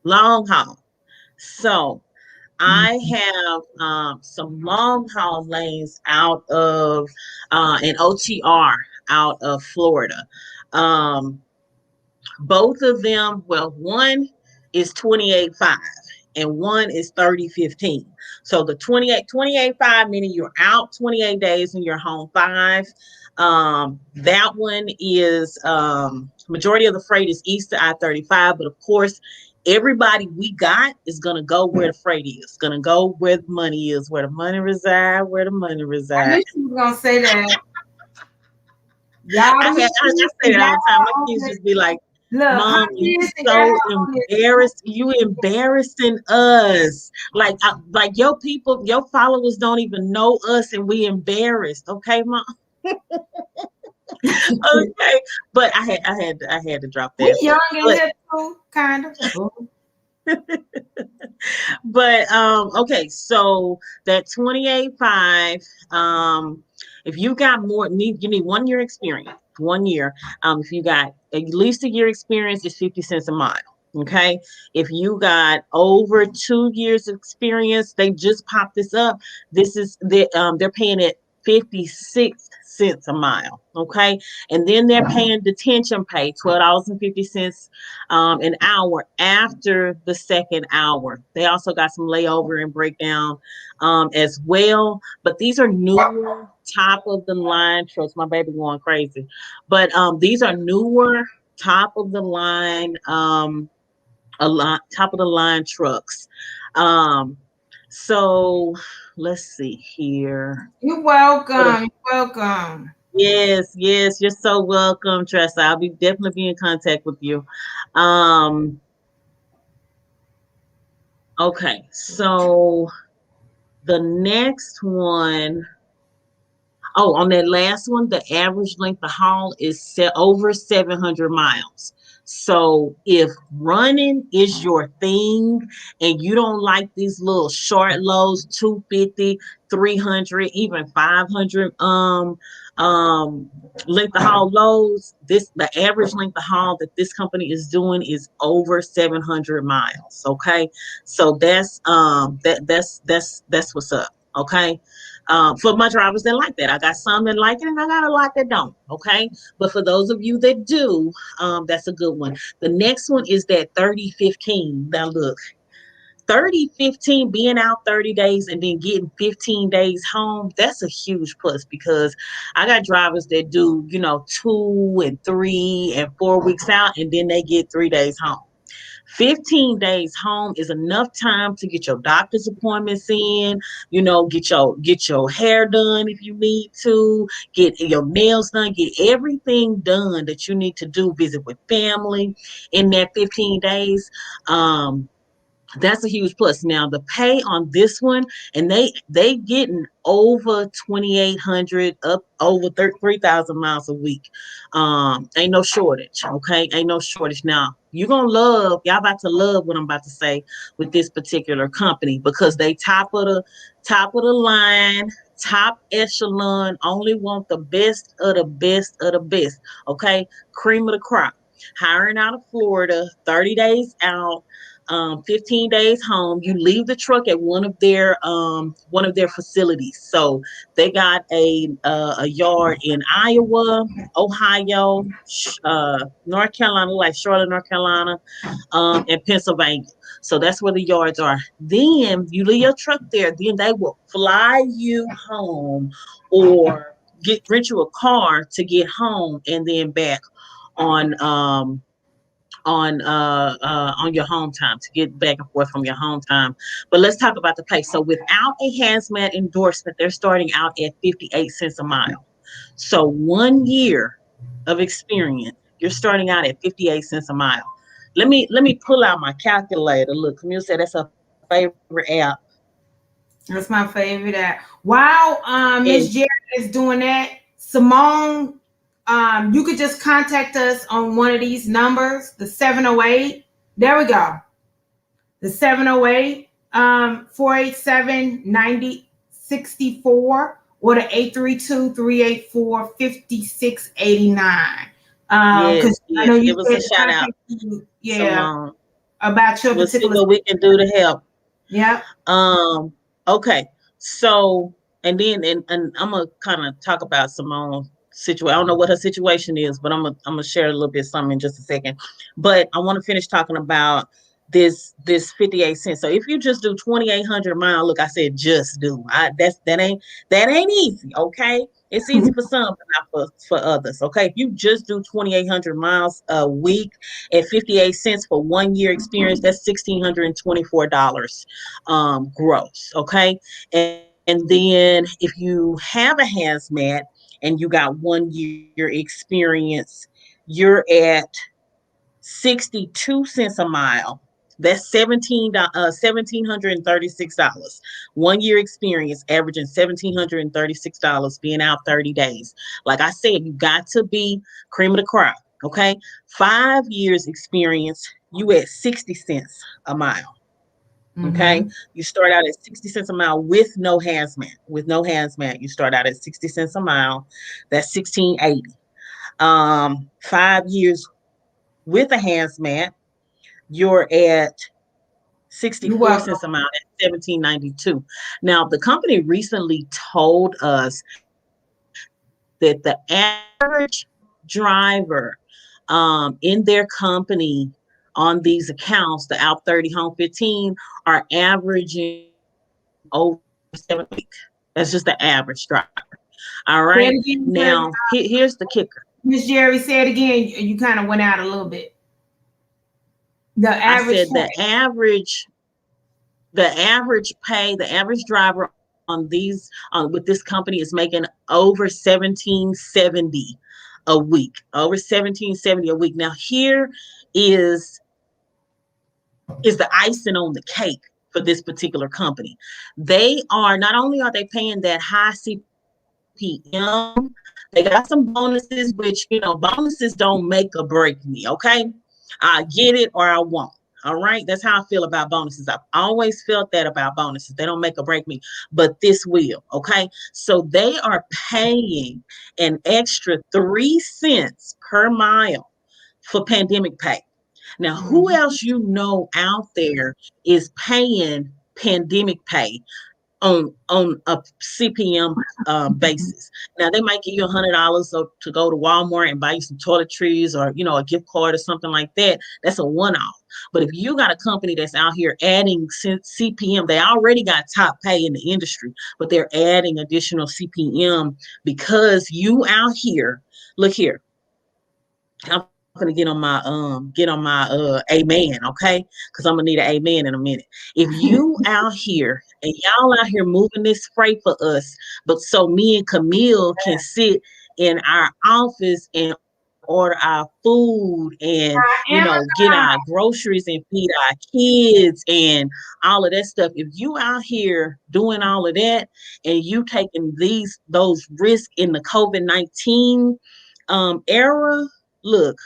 long haul. So I have some long haul lanes out of an OTR out of Florida. Um, both of them, well, one is 28.5 and one is 30.15. So the 28.5, meaning you're out 28 days and you're home 5. That one is majority of the freight is east of I-35, but of course, everybody we got is gonna go where the freight is, gonna go where the money is, where the money reside, where the money I knew reside. you were gonna say that. Y'all I say that all the time. My kids just be like, look, Mom, her you kids and so y'all on this. embarrassed. You embarrassing us. Like your people, your followers don't even know us, and we embarrassed. Okay, Mom. Okay, but I had to drop We that. young in But here too, kind of. but okay, so that 28.5, if you got more, you need 1 year experience. 1 year. If you got at least a year experience, it's 50 cents a mile. Okay. If you got over 2 years experience, they just popped this up. This is they're paying it 56 cents a mile. Okay. And then they're paying detention pay, $12.50 an hour after the second hour. They also got some layover and breakdown as well. But these are newer top of the line trucks. My baby going crazy. But these are newer top of the line top of the line trucks. Um, so let's see here. You're welcome. You're welcome. Yes, yes, you're so welcome, Tressa. I'll be definitely be in contact with you. Um, okay, so the next one. Oh, on that last one, the average length of haul is over 700 miles. So if running is your thing and you don't like these little short loads, 250, 300, even 500 um length of haul loads, this the average length of haul that this company is doing is over 700 miles. Okay. So that's what's up. Okay. For my drivers that like that, I got some that like it, and I got a lot that don't. Okay, but for those of you that do, that's a good one. The next one is that 30-15. Now look, 30-15, being out 30 days and then getting 15 days home, that's a huge plus because I got drivers that do, 2 and 3 and 4 weeks out, and then they get 3 days home. 15 days home is enough time to get your doctor's appointments in, get your hair done if you need to, get your nails done, get everything done that you need to do, visit with family in that 15 days. That's a huge plus. Now the pay on this one, and they getting over 2,800, up over 3,000 miles a week. Ain't no shortage. Okay, ain't no shortage. Now y'all about to love what I'm about to say with this particular company because they top of the line, top echelon. Only want the best of the best of the best. Okay, cream of the crop. Hiring out of Florida, 30 days out, 15 days home. You leave the truck at one of their facilities. So they got a yard in Iowa, Ohio, North Carolina, like Charlotte, North Carolina, and Pennsylvania. So that's where the yards are. Then you leave your truck there. Then they will fly you home, or rent you a car to get home and then back on on your home time, to get back and forth from your home time. But let's talk about the pay. So without a hazmat endorsement, they're starting out at 58 cents a mile. So 1 year of experience, you're starting out at 58 cents a mile. Let me pull out my calculator. Look, Camille said that's her favorite app. That's my favorite app. While And Miss Jerry is doing that, Simone, you could just contact us on one of these numbers, the 708. There we go. The 708 487 9064, or the 832-384-5689. yes, Because I know yes, you give us said a to shout out, contact you, yeah, Simone. about your We'll see particular. what we can do to help. Yep. Um, okay. So, and I'm gonna kind of talk about Simone's situation. I don't know what her situation is, but I'm gonna share a little bit something in just a second. But I want to finish talking about this 58 cents. So if you just do 2,800 miles, look, I said just do. That ain't easy. Okay. It's easy for some, but not for others. Okay. If you just do 2,800 miles a week at 58 cents for 1 year experience, that's $1,624 gross. Okay. And then if you have a hazmat and you got 1 year experience, you're at 62 cents a mile. That's $1,736. 1 year experience, averaging $1,736, being out 30 days. Like I said, you got to be cream of the crop. Okay. 5 years experience, you at 60 cents a mile. Okay. Mm-hmm. You start out at 60 cents a mile with no hazmat. With no hazmat, you start out at 60 cents a mile. That's 1680. 5 years with a hazmat, you're at You're 64 welcome. cents a mile at 1792. Now, the company recently told us that the average driver in their company on these accounts, the out 30 home 15, are averaging over 7 a week. That's just the average driver. All right. Say it again, Now, because here's the kicker. Miss Jerry, say it again. You kind of went out a little bit. The I average said pay. the average pay, the average driver on these with this company is making over 1770 a week. Over 1770 a week. Now here is is the icing on the cake for this particular company. They are not only are they paying that high CPI, CPM. They got some bonuses, which, bonuses don't make or break me, okay? I get it or I won't. All right. That's how I feel about bonuses. I've always felt that about bonuses. They don't make or break me, but this will. Okay. So they are paying an extra 3 cents per mile for pandemic pay. Now, who Mhm. else out there is paying pandemic pay on a CPM basis? Now they might give you $100 to go to Walmart and buy you some toiletries, or a gift card or something like that. That's a one-off. But if you got a company that's out here adding CPM, they already got top pay in the industry, but they're adding additional CPM because you out here. Look here, I'm gonna get on my amen, okay? Because I'm gonna need an amen in a minute. If you out here and y'all out here moving this freight for us, but so me and Kameel can sit in our office and order our food and get our Amazon. groceries and feed our kids and all of that stuff. If you out here doing all of that and you taking those risks in the COVID-19 era, look,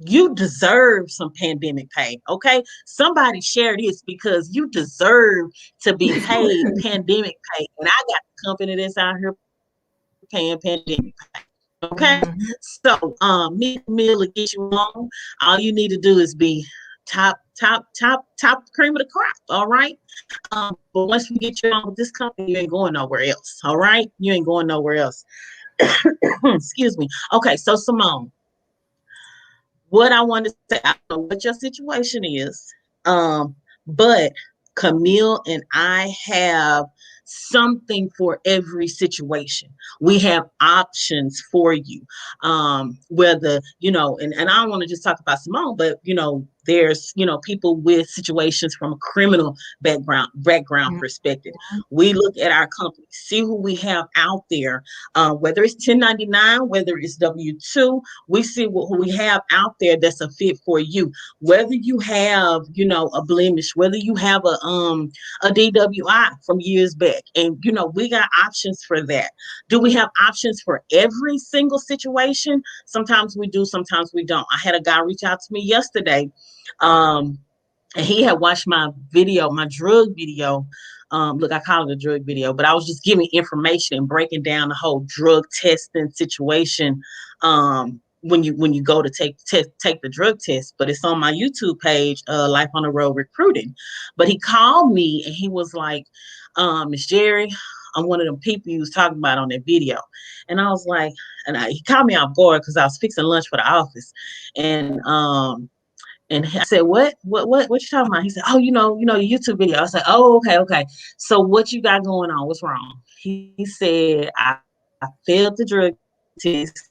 you deserve some pandemic pay. Okay. Somebody share this because you deserve to be paid pandemic pay. And I got the company that's out here paying pandemic pay. Okay. Mhm. So me and Camille will get you on. All you need to do is be top cream of the crop. All right. But once we get you on with this company, you ain't going nowhere else. All right. You ain't going nowhere else. Excuse me. Okay. So Simone, what I want to say, I don't know what your situation is, but Camille and I have something for every situation. We have options for you. Whether, and I don't want to just talk about Simone, but there's people with situations from a criminal background perspective. We look at our company, see who we have out there, whether it's 1099, whether it's W-2, we see who we have out there that's a fit for you. Whether you have, a blemish, whether you have a DWI from years back, and we got options for that. Do we have options for every single situation? Sometimes we do, sometimes we don't. I had a guy reach out to me yesterday, and he had watched my video, my drug video. Look, I call it a drug video, but I was just giving information and breaking down the whole drug testing situation. When you go to take the drug test, but it's on my YouTube page, Life on the Road Recruiting. But he called me and he was like, Miss Jerri, I'm one of them people you was talking about on that video. And I was like, he called me off guard because I was fixing lunch for the office. And I said, what you talking about? He said, oh, your YouTube video. I said, oh, okay. So what you got going on? What's wrong? He said, I failed the drug test,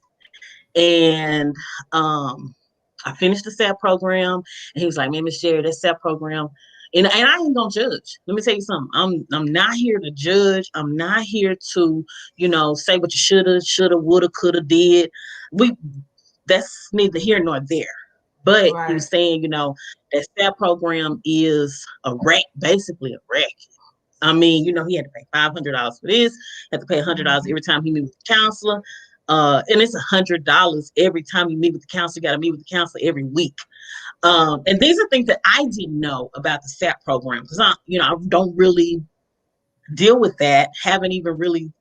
and I finished the SAP program. And he was like, man, Miss Jerri, that SAP program. And I ain't gonna judge. Let me tell you something. I'm not here to judge. I'm not here to, say what you shoulda, woulda, coulda, did. That's neither here nor there. But he Right. was saying, that SAP program is a rack, basically a rack. I mean, he had to pay $500 for this, had to pay $100 Mhm. every time he meet with the counselor. And it's $100 every time you meet with the counselor. You got to meet with the counselor every week. And these are things that I didn't know about the SAP program because I don't really deal with that. Haven't even really,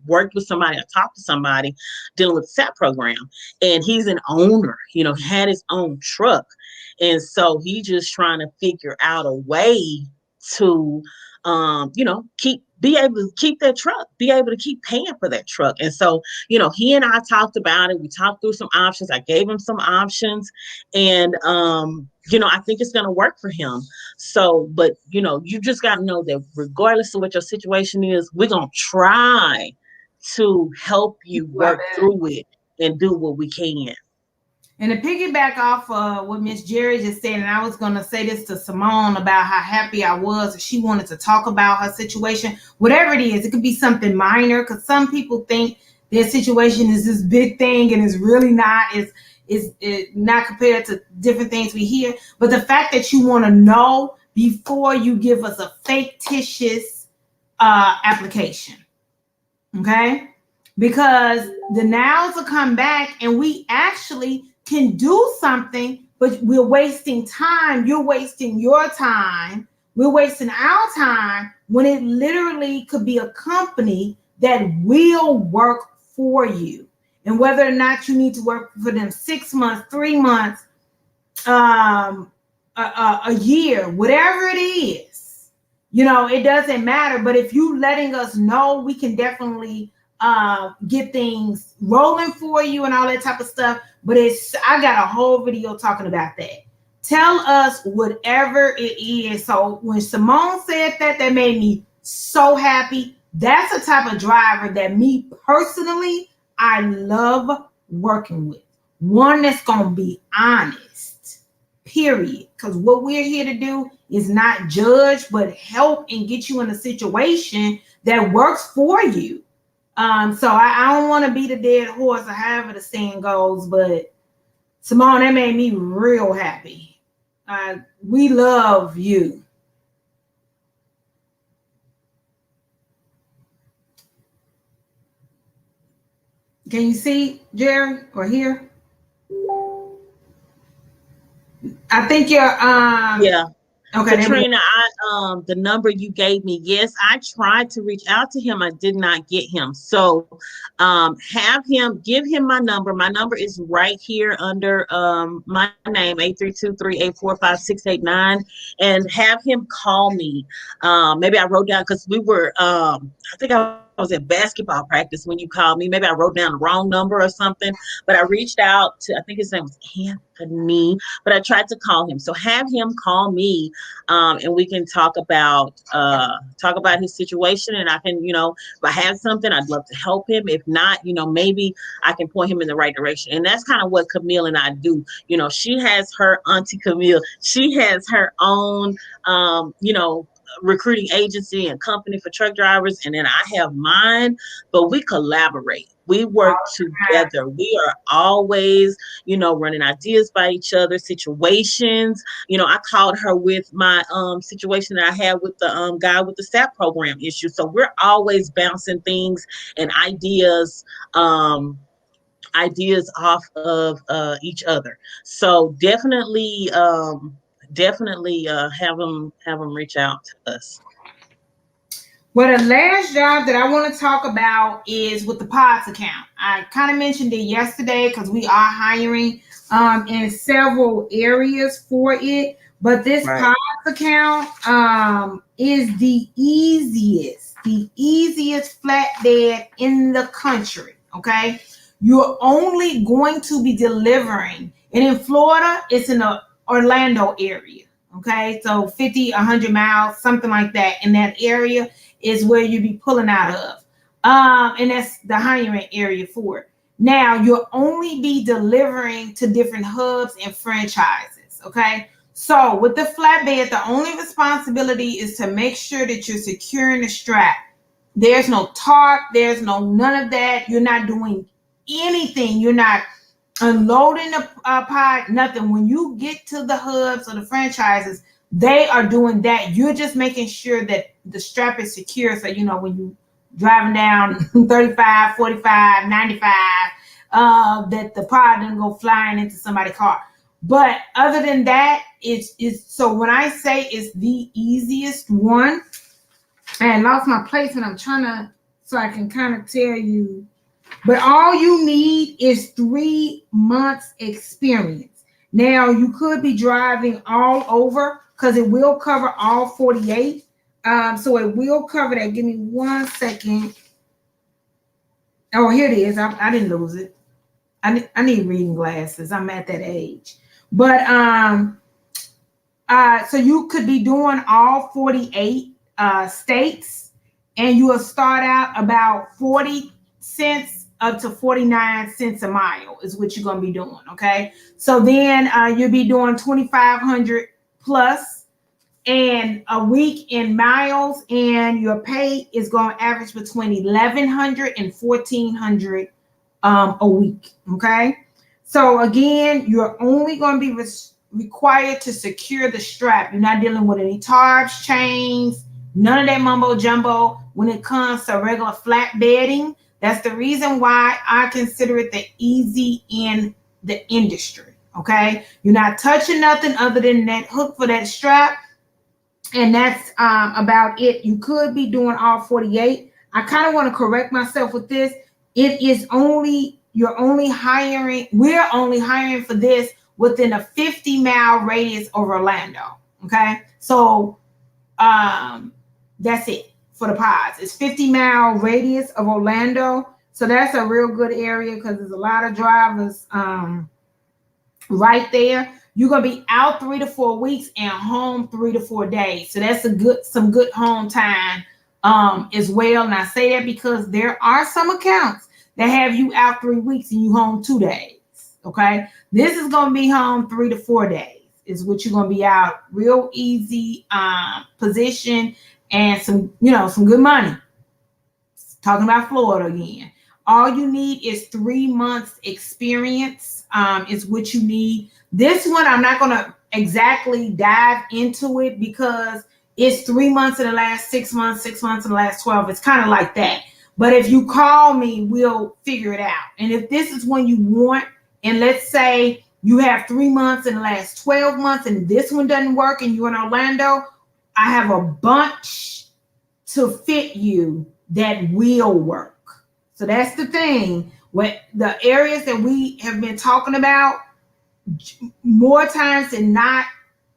worked with somebody or talked to somebody dealing with the SAP program. And he's an owner, he had his own truck. And so he just trying to figure out a way to, be able to keep that truck, be able to keep paying for that truck. And so, he and I talked about it. We talked through some options. I gave him some options, and, I think it's going to work for him. So, but you just got to know that regardless of what your situation is, we're going to try to help you Well, work through it and do what we can. and to piggyback off what Miss Jerri just said, and I was going to say this to Simone about how happy I was. She wanted to talk about her situation, whatever it is. It could be something minor because some people think their situation is this big thing and it's really not. It's not compared to different things we hear. But the fact that you want to know before you give us a fictitious application, okay? because the nows will come back and we actually can do something, but we're wasting time. You're wasting your time. We're wasting our time when it literally could be a company that will work for you. And whether or not you need to work for them 6 months, 3 months, a year, whatever it is, it doesn't matter. But if you letting us know, we can definitely get things rolling for you and all that type of stuff. But I got a whole video talking about that. Tell us whatever it is. So when Simone said that made me so happy. That's the type of driver that me personally, I love working with. One that's going to be honest, period. Because what we're here to do is not judge, but help and get you in a situation that works for you. So I don't want to be the dead horse or however the saying goes, but Simone, that made me real happy. We love you. Can you see Jerri or hear? I think you're Yeah. Okay, Katrina, the number you gave me, yes, I tried to reach out to him. I did not get him. So give him my number. My number is right here under my name, 832-384-5689, and have him call me. Maybe I wrote down because we were I think I was at basketball practice when you called me. Maybe I wrote down the wrong number or something, but I reached out to, I think his name was Anthony, but I tried to call him. So have him call me, and we can talk about his situation. And I can, if I have something, I'd love to help him. If not, maybe I can point him in the right direction. And that's kind of what Kameel and I do. She has her auntie Kameel. She has her own, recruiting agency and company for truck drivers, and then I have mine, but we collaborate. We work together. We are always, running ideas by each other, situations. I called her with my situation that I had with the guy with the SAP program issue. So we're always bouncing things and ideas off of each other. So definitely have them reach out to us. Well, the last job that I want to talk about is with the POTS account. I kind of mentioned it yesterday because we are hiring in several areas for it. But this POTS account is the easiest flatbed in the country. Okay, you're only going to be delivering, and in Florida, it's in the Orlando area. Okay, so 50, 100 miles, something like that in that area is where you be pulling out of. And that's the hiring area for it. Now, you'll only be delivering to different hubs and franchises, okay? So with the flatbed, the only responsibility is to make sure that you're securing the strap. There's no tarp, there's none of that. You're not doing anything. You're not unloading the pod, nothing. When you get to the hubs or the franchises, they are doing that. You're just making sure that the strap is secure. So, when you driving down 35, 45, 95, that the pod doesn't go flying into somebody's car. But other than that, it's so when I say it's the easiest one, I lost my place and I'm trying to, so I can kind of tell you, but all you need is 3 months experience. Now, you could be driving all over because it will cover all 48. So it will cover that. Give me 1 second. Oh, here it is. I didn't lose it. I need reading glasses. I'm at that age. But so you could be doing all 48 states, and you will start out about 40 cents up to 49 cents a mile is what you're going to be doing. Okay. So then you'll be doing 2,500 plus and a week in miles, and your pay is going to average between 1,100 and 1,400 a week. Okay. So again, you're only going to be required to secure the strap. You're not dealing with any tarps, chains, none of that mumbo jumbo when it comes to regular flat bedding. That's the reason why I consider it the easy in the industry. Okay, you're not touching nothing other than that hook for that strap, and that's about it. You could be doing all 48. I kind of want to correct myself with this. It is only you're only hiring. We're only hiring for this within a 50-mile radius of Orlando. Okay, so that's it for the pods. It's 50-mile radius of Orlando, so that's a real good area because there's a lot of drivers right there. You're gonna be out 3 to 4 weeks and home 3 to 4 days. So that's some good home time as well. And I say that because there are some accounts that have you out 3 weeks and you home 2 days. Okay, this is gonna be home 3 to 4 days. Is what you're gonna be out real easy position and some good money. Talking about Florida again. All you need is 3 months experience is what you need. This one, I'm not going to exactly dive into it because it's 3 months in the last 6 months, 6 months in the last 12. It's kind of like that. But if you call me, we'll figure it out. And if this is one you want, and let's say you have 3 months in the last 12 months and this one doesn't work and you're in Orlando, I have a bunch to fit you that will work. So that's the thing. What the areas that we have been talking about, more times than not,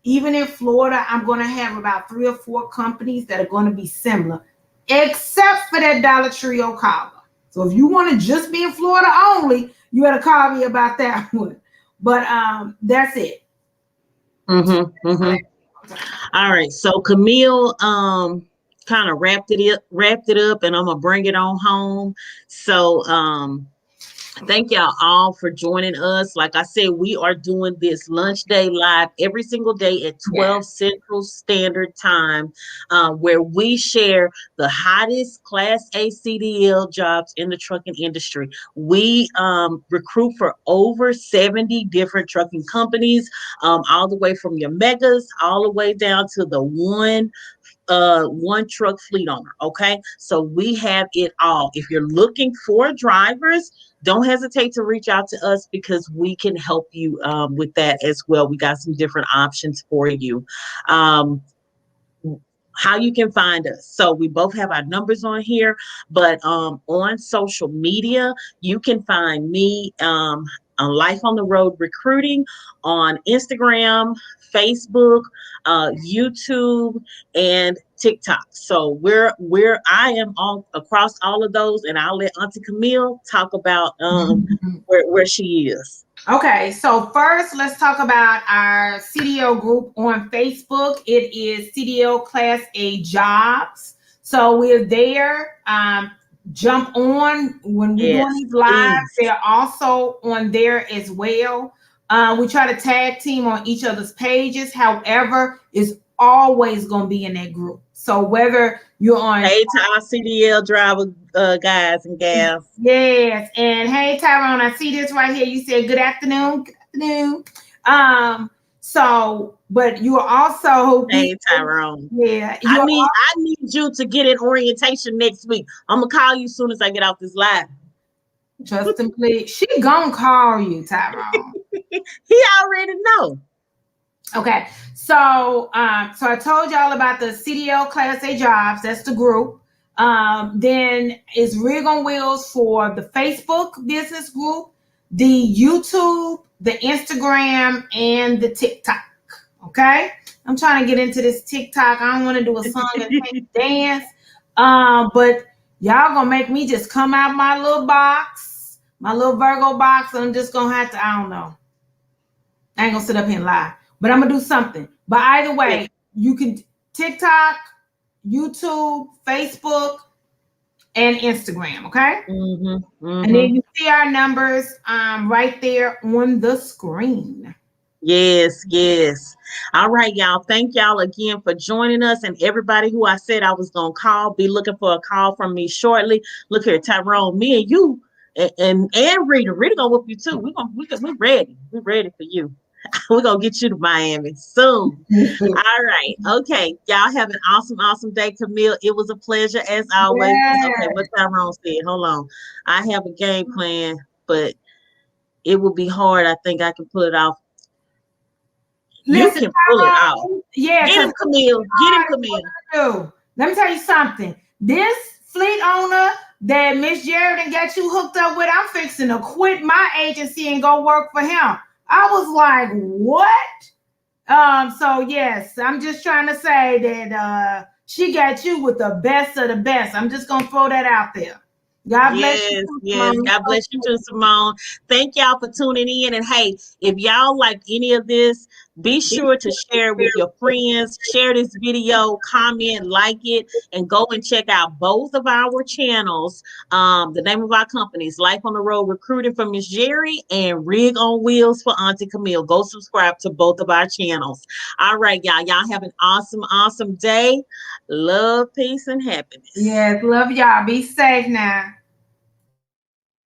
even in Florida, I'm going to have about 3 or 4 companies that are going to be similar, except for that Dollar Tree Ocala. So if you want to just be in Florida only, you got to call me about that one. But that's it. All right. So Kameel kind of wrapped it up, and I'm gonna bring it on home. So thank y'all all for joining us. Like I said, we are doing this lunch day live every single day at 12 Central Standard Time, where we share the hottest Class A CDL jobs in the trucking industry. We recruit for over 70 different trucking companies, all the way from your megas, all the way down to the one truck fleet owner. Okay, so we have it all. If you're looking for drivers, don't hesitate to reach out to us because we can help you with that as well. We got some different options for you. How you can find us. So we both have our numbers on here, but on social media, you can find me on Life on the Road Recruiting on Instagram, Facebook, YouTube, and TikTok. So I am all across all of those, and I'll let Auntie Kameel talk about where she is. Okay, so first let's talk about our CDL group on Facebook. It is CDL Class A Jobs. So we're there. Jump on when we're doing these live. They're also on there as well. We try to tag team on each other's pages. However, it's always going to be in that group. So whether you're on... Hey to our CDL driver guys and gals. Yes. And hey, Tyrone, I see this right here. You said good afternoon. Good afternoon. So, but you are also... Hey, Tyrone. Yeah. I need you to get in orientation next week. I'm going to call you as soon as I get off this live. Trust and please. She gonna call you, Tyrone. He already know. Okay, so I told y'all about the CDL Class A Jobs. That's the group. Then is Rig on Wheels for the Facebook business group, the YouTube, the Instagram, and the TikTok. Okay, I'm trying to get into this TikTok. I don't want to do a song and dance, but y'all gonna make me just come out my little box, my little Virgo box. I'm just gonna have to. I don't know. I ain't gonna sit up here and lie. But I'm gonna do something. But either way, you can TikTok, YouTube, Facebook, and Instagram. Okay. And then you see our numbers right there on the screen. Yes. All right, y'all. Thank y'all again for joining us, and everybody who I said I was gonna call. Be looking for a call from me shortly. Look here, Tyrone. Me and you and Rita. Rita gonna whoop you too. We're ready. We're ready for you. We're gonna get you to Miami soon. All right. Okay. Y'all have an awesome, awesome day, Camille. It was a pleasure as always. Okay, Yeah. what Tyrone said. Hold on. I have a game plan, but it will be hard. I think I can pull it off. You Listen, can pull it off. yeah, Get because him, Camille. Get him, Camille. do. Let me tell you something. This fleet owner that Miss Jerri done got you hooked up with, I'm fixing to quit my agency and go work for him. I was like, what? So yes, I'm just trying to say that she got you with the best of the best. I'm just gonna throw that out there. God bless you, Yes, yes. Simone. God bless you too, Simone. Thank y'all for tuning in. And hey, if y'all like any of this, be sure to share it with your friends. Share this video, comment, like it, and go and check out both of our channels. The name of our companies, Life on the Road Recruiting for Miss Jerri and Rig on Wheels for Auntie Camille. Go subscribe to both of our channels. All right, y'all. Y'all have an awesome, awesome day. Love, peace, and happiness. Yes, love y'all. Be safe now.